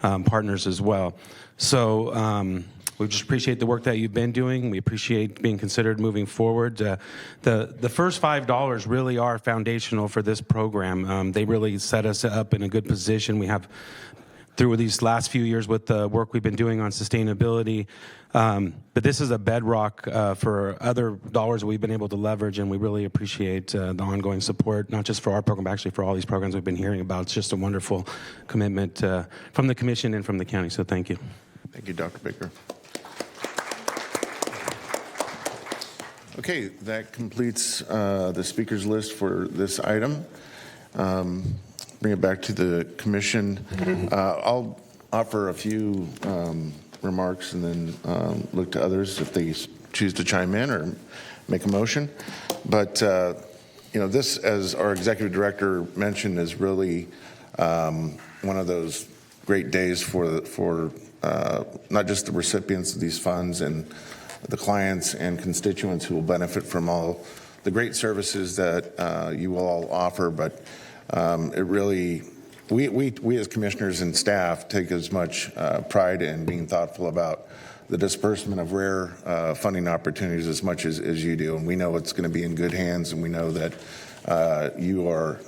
partners as well. So we just appreciate the work that you've been doing. We appreciate being considered moving forward. The first $5 really are foundational for this program. They really set us up in a good position. We have, through these last few years with the work we've been doing on sustainability, but this is a bedrock for other dollars that we've been able to leverage, and we really appreciate the ongoing support, not just for our program, but actually for all these programs we've been hearing about. It's just a wonderful commitment from the commission and from the county, so thank you. Thank you, Dr. Baker. Okay, that completes the speakers list for this item. Bring it back to the commission. I'll offer a few remarks and then look to others if they choose to chime in or make a motion. But this, as our executive director mentioned, is really one of those great days for not just the recipients of these funds and the clients and constituents who will benefit from all the great services that you all offer, but it really, we as commissioners and staff take as much pride in being thoughtful about the disbursement of rare funding opportunities as much as you do, and we know it's going to be in good hands, and we know that you are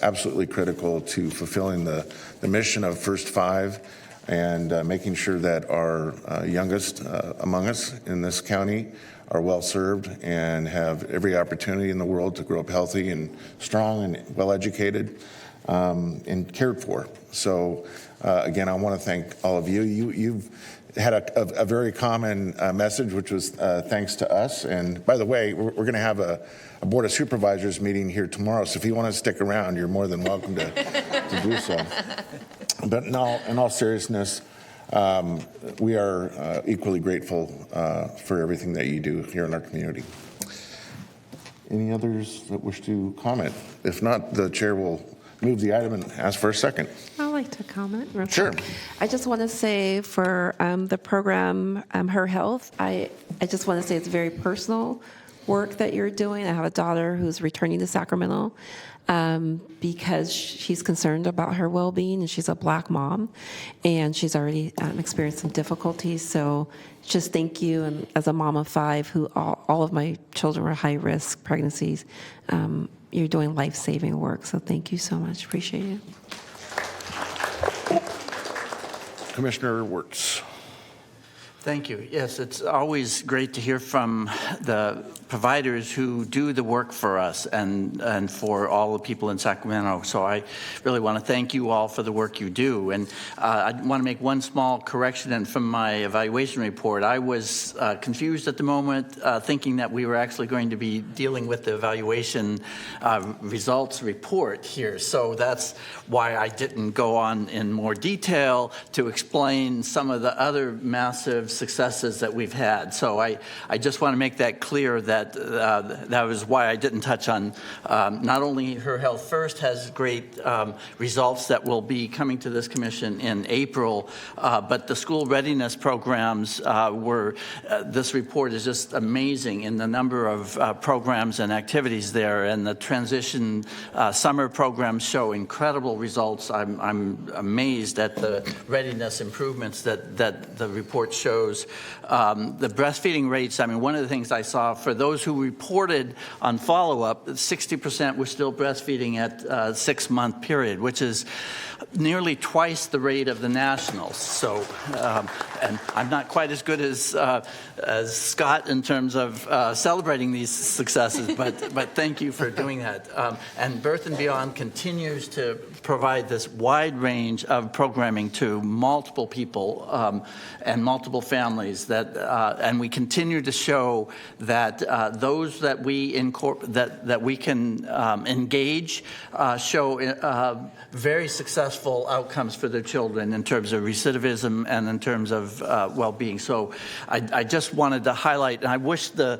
absolutely critical to fulfilling the mission of First Five and making sure that our youngest among us in this county are well served and have every opportunity in the world to grow up healthy and strong and well educated and cared for. So again, I want to thank all of you. You've had a very common message, which was thanks to us. And by the way, we're going to have a Board of Supervisors meeting here tomorrow, so if you want to stick around, you're more than welcome to do so. But in all seriousness, we are equally grateful for everything that you do here in our community. Any others that wish to comment? If not, the chair will move the item and ask for a second. I'd like to comment. Real Sure. quick. I just want to say for the program, Her Health, I just want to say it's very personal work that you're doing. I have a daughter who's returning to Sacramento because she's concerned about her well-being, and she's a Black mom, and she's already experienced some difficulties. So just thank you. And as a mom of 5, who all of my children were high-risk pregnancies, you're doing life-saving work. So thank you so much. Appreciate it. Commissioner Wirtz. Thank you. Yes, it's always great to hear from the providers who do the work for us and for all the people in Sacramento. So I really want to thank you all for the work you do. And I want to make one small correction. And from my evaluation report, I was confused at the moment, thinking that we were actually going to be dealing with the evaluation results report here. So that's why I didn't go on in more detail to explain some of the other massive successes that we've had. So I just want to make that clear that that was why I didn't touch on not only Her Health First has great results that will be coming to this commission in April, but the school readiness programs this report is just amazing in the number of programs and activities there, and the transition summer programs show incredible results. I'm amazed at the readiness improvements that the report shows. shows the breastfeeding rates. I mean, one of the things I saw for those who reported on follow-up, 60% were still breastfeeding at a 6-month period, which is nearly twice the rate of the nationals. So, and I'm not quite as good as Scott in terms of celebrating these successes, but thank you for doing that. And Birth and Beyond continues to provide this wide range of programming to multiple people and multiple families. And we continue to show that those that we that we can engage show very successful outcomes for their children in terms of recidivism and in terms of well-being. So I just wanted to highlight, and I wish the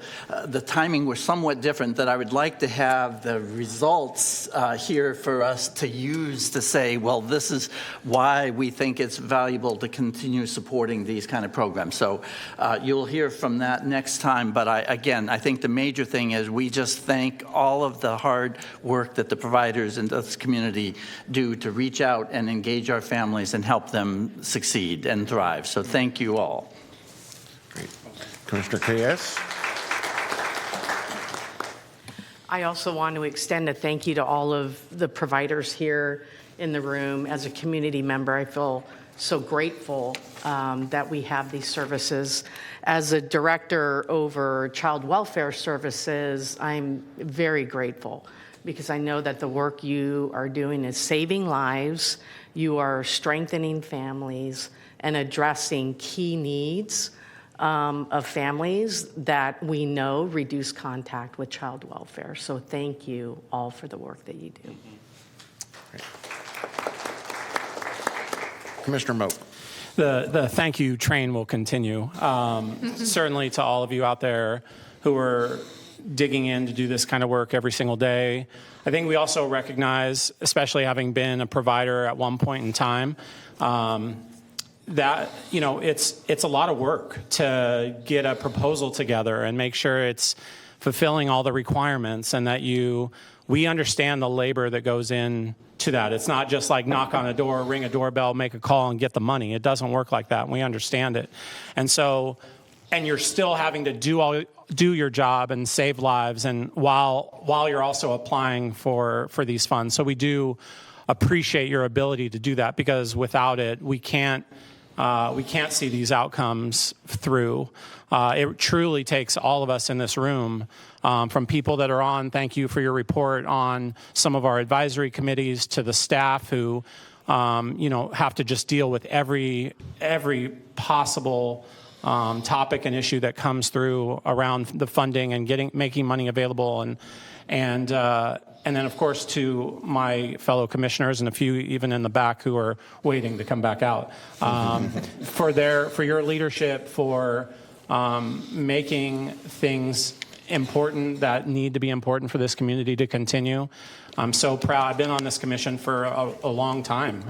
timing were somewhat different, that I would like to have the results here for us to use to say, well, this is why we think it's valuable to continue supporting these kind of programs. So you'll hear from that next time. But I think the major thing is we just thank all of the hard work that the providers in this community do to reach out and engage our families and help them succeed and thrive. So thank you all. Great. Commissioner Kayes? I also want to extend a thank you to all of the providers here in the room. As a community member, I feel so grateful that we have these services. As a director over child welfare services, I'm very grateful because I know that the work you are doing is saving lives, you are strengthening families, and addressing key needs of families that we know reduce contact with child welfare. So thank you all for the work that you do. Great. Commissioner Moak. The thank you train will continue. Certainly to all of you out there who are digging in to do this kind of work every single day. I think we also recognize, especially having been a provider at one point in time, that it's a lot of work to get a proposal together and make sure it's fulfilling all the requirements, and that we understand the labor that goes in to that. It's not just like knock on a door, ring a doorbell, make a call, and get the money. It doesn't work like that, and we understand it. And so, and you're still having to do your job and save lives, and while you're also applying for these funds. So we do appreciate your ability to do that, because without it, we can't see these outcomes through. It truly takes all of us in this room, from people that are on, thank you for your report, on some of our advisory committees, to the staff who, have to just deal with every possible topic and issue that comes through around the funding and making money available, and then, of course, to my fellow commissioners and a few even in the back who are waiting to come back out, for your leadership, for making things important that need to be important for this community to continue. I'm so proud. I've been on this commission for a long time,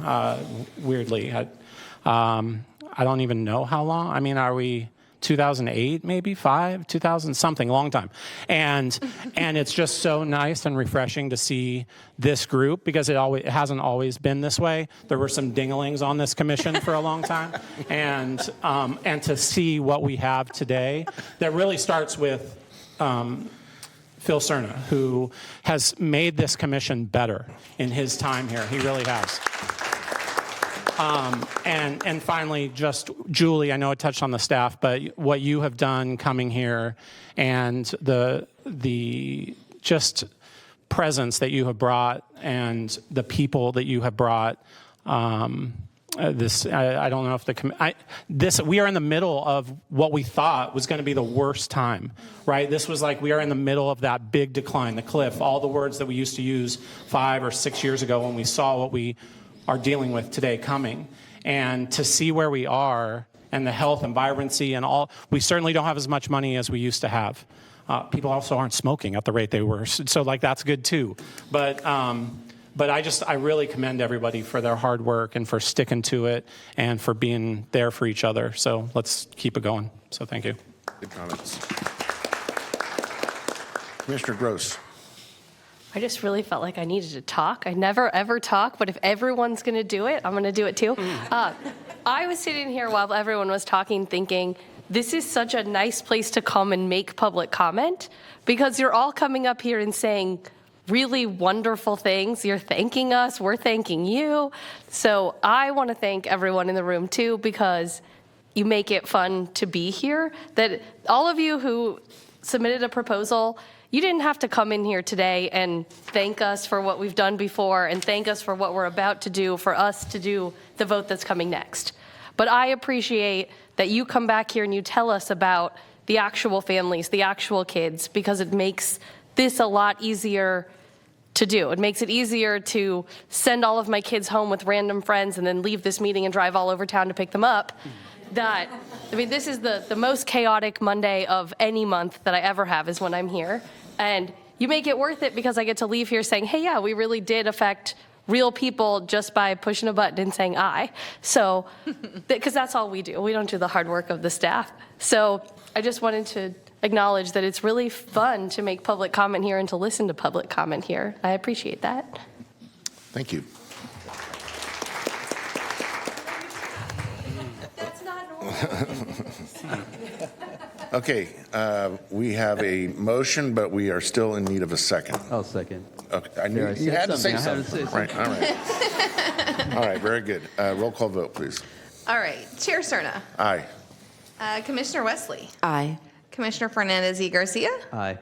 weirdly. I don't even know how long. I mean, are we 2008, maybe 2000 something, long time. And it's just so nice and refreshing to see this group, because it hasn't always been this way. There were some dinglings on this commission for a long time, and to see what we have today, that really starts with Phil Cerna, who has made this commission better in his time here. He really has. And finally, just Julie, I know I touched on the staff, but what you have done coming here, and the just presence that you have brought, and the people that you have brought. I don't know if we are in the middle of what we thought was going to be the worst time, right? This was like we are in the middle of that big decline, the cliff, all the words that we used to use 5 or 6 years ago when we saw what we are dealing with today coming. And to see where we are, and the health and vibrancy and all, we certainly don't have as much money as we used to have. People also aren't smoking at the rate they were, so like that's good too. But I really commend everybody for their hard work and for sticking to it and for being there for each other. So let's keep it going. So thank you. Good comments. Commissioner Gross. I just really felt like I needed to talk. I never, ever talk, but if everyone's going to do it, I'm going to do it too. I was sitting here while everyone was talking thinking, this is such a nice place to come and make public comment because you're all coming up here and saying really wonderful things. You're thanking us, we're thanking you. So I want to thank everyone in the room too because you make it fun to be here. That all of you who submitted a proposal, you didn't have to come in here today and thank us for what we've done before and thank us for what we're about to do for us to do the vote that's coming next. But I appreciate that you come back here and you tell us about the actual families, the actual kids, because it makes this a lot easier to do. It makes it easier to send all of my kids home with random friends and then leave this meeting and drive all over town to pick them up. This is the most chaotic Monday of any month that I ever have is when I'm here. And you make it worth it because I get to leave here saying, hey, yeah, we really did affect real people just by pushing a button and saying aye. So, because that's all we do. We don't do the hard work of the staff. So I just wanted to acknowledge that it's really fun to make public comment here and to listen to public comment here. I appreciate that. Thank you. That's not normal. Okay, we have a motion, but we are still in need of a second. I'll second. Okay, I knew you had to say something. Right, all right. All right, very good. Roll call vote, please. All right, Chair Cerna. Aye. Commissioner Wesley. Aye. Commissioner Fernandez y Garcia. Aye.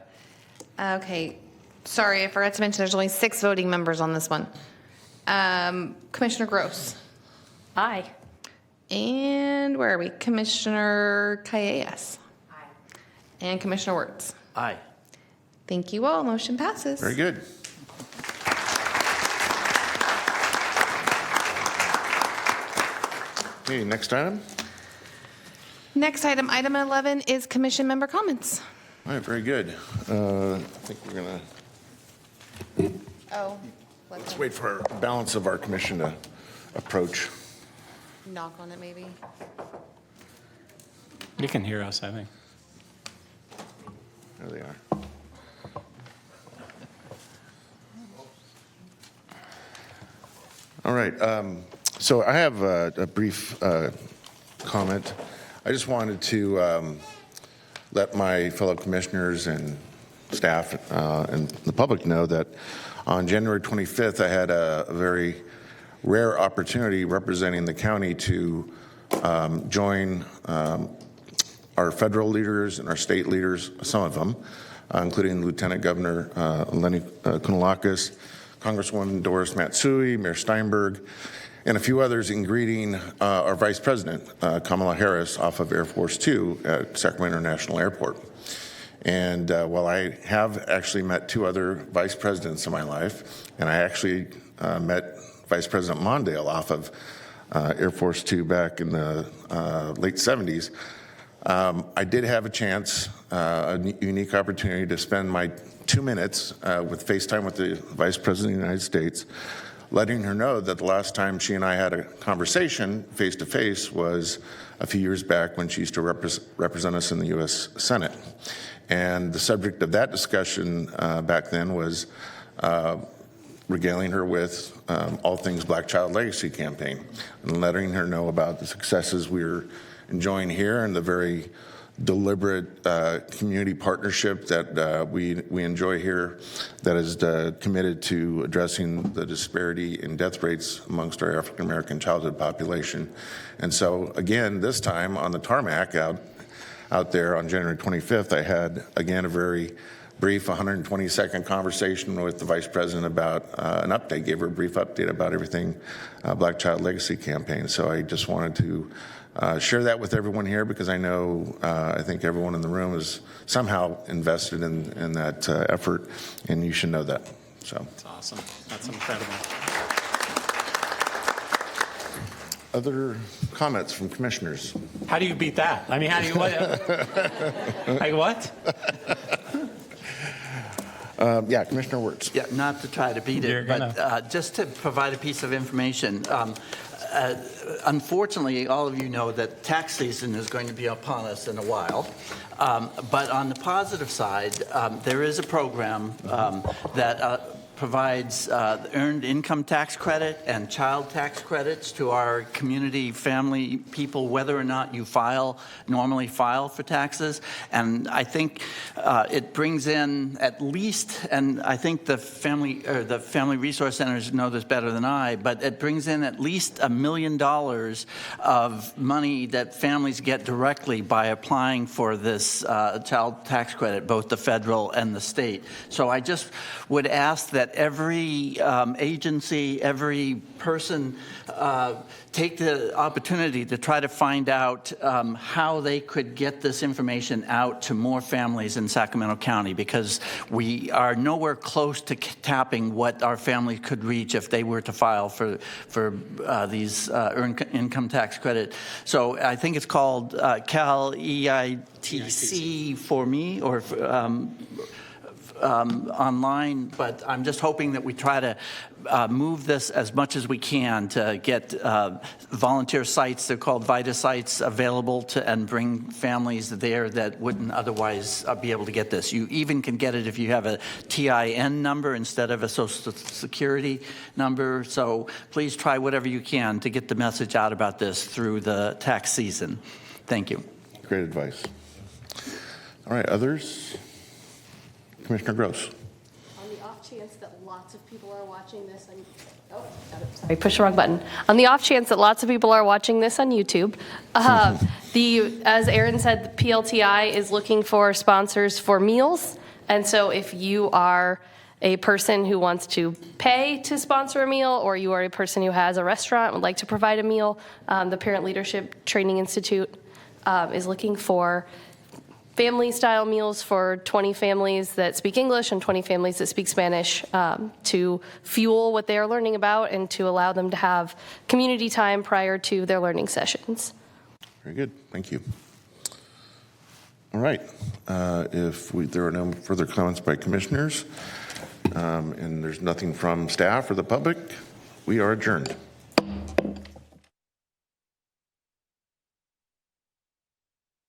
Okay, sorry, I forgot to mention there's only 6 voting members on this one. Commissioner Gross. Aye. And where are we? Commissioner Calles. Aye. And Commissioner Wirtz. Aye. Thank you all. Motion passes. Very good. Okay, next item. Next item, item 11, is commission member comments. All right, very good. I think we're going to, Oh, let's wait for our balance of our commission to approach. knock on it maybe. You can hear us, I think. There they are. All right, so I have a brief comment. I just wanted to let my fellow commissioners and staff and the public know that on January 25th, I had a very rare opportunity representing the county to join our federal leaders and our state leaders, some of them, including Lieutenant Governor Lenny Kounalakis, Congresswoman Doris Matsui, Mayor Steinberg, and a few others in greeting our Vice President, Kamala Harris, off of Air Force 2 at Sacramento International Airport. And while I have actually met 2 other vice presidents in my life, and I actually met Vice President Mondale off of Air Force 2 back in the late 70s, I did have a chance, a unique opportunity to spend my 2 minutes with FaceTime with the Vice President of the United States, letting her know that the last time she and I had a conversation face-to-face was a few years back when she used to represent us in the U.S. Senate. And the subject of that discussion back then was regaling her with all things Black Child Legacy campaign and letting her know about the successes we're enjoying here and the very deliberate community partnership that we enjoy here that is committed to addressing the disparity in death rates amongst our African American childhood population. And so again, this time on the tarmac out there on January 25th, I had again a very brief 120-second conversation with the Vice President about an update, gave her a brief update about everything Black Child Legacy campaign. So I just wanted to share that with everyone here because I know, I think everyone in the room is somehow invested in that effort, and you should know that. So That's awesome. That's incredible. Other comments from commissioners? How do you beat that? I mean, how do you, what? Like what? Yeah, Commissioner Wirtz. Yeah, not to try to beat You're it, but just to provide a piece of information. Unfortunately, all of you know that tax season is going to be upon us in a while. But on the positive side, there is a program that provides earned income tax credit and child tax credits to our community family people, whether or not you normally file for taxes. And I think it brings in at least, and I think the Family Resource Centers know this better than I, but it brings in at least $1 million of money that families get directly by applying for this child tax credit, both the federal and the state. So I just would ask that every agency, every person take the opportunity to try to find out how they could get this information out to more families in Sacramento County, because we are nowhere close to tapping what our family could reach if they were to file for these earned income tax credit. So I think it's called Cal EITC for me, or online, but I'm just hoping that we try to move this as much as we can to get volunteer sites, they're called VITA sites, available and bring families there that wouldn't otherwise be able to get this. You even can get it if you have a TIN number instead of a Social Security number. So please try whatever you can to get the message out about this through the tax season. Thank you. Great advice. All right, others? Commissioner Gross. On the off chance that lots of people are watching this on, sorry, push the wrong button. On the off chance that lots of people are watching this on YouTube, as Aaron said, the PLTI is looking for sponsors for meals. And so if you are a person who wants to pay to sponsor a meal, or you are a person who has a restaurant and would like to provide a meal, the Parent Leadership Training Institute is looking for family-style meals for 20 families that speak English and 20 families that speak Spanish to fuel what they are learning about and to allow them to have community time prior to their learning sessions. Very good. Thank you. All right. If there are no further comments by commissioners and there's nothing from staff or the public, we are adjourned.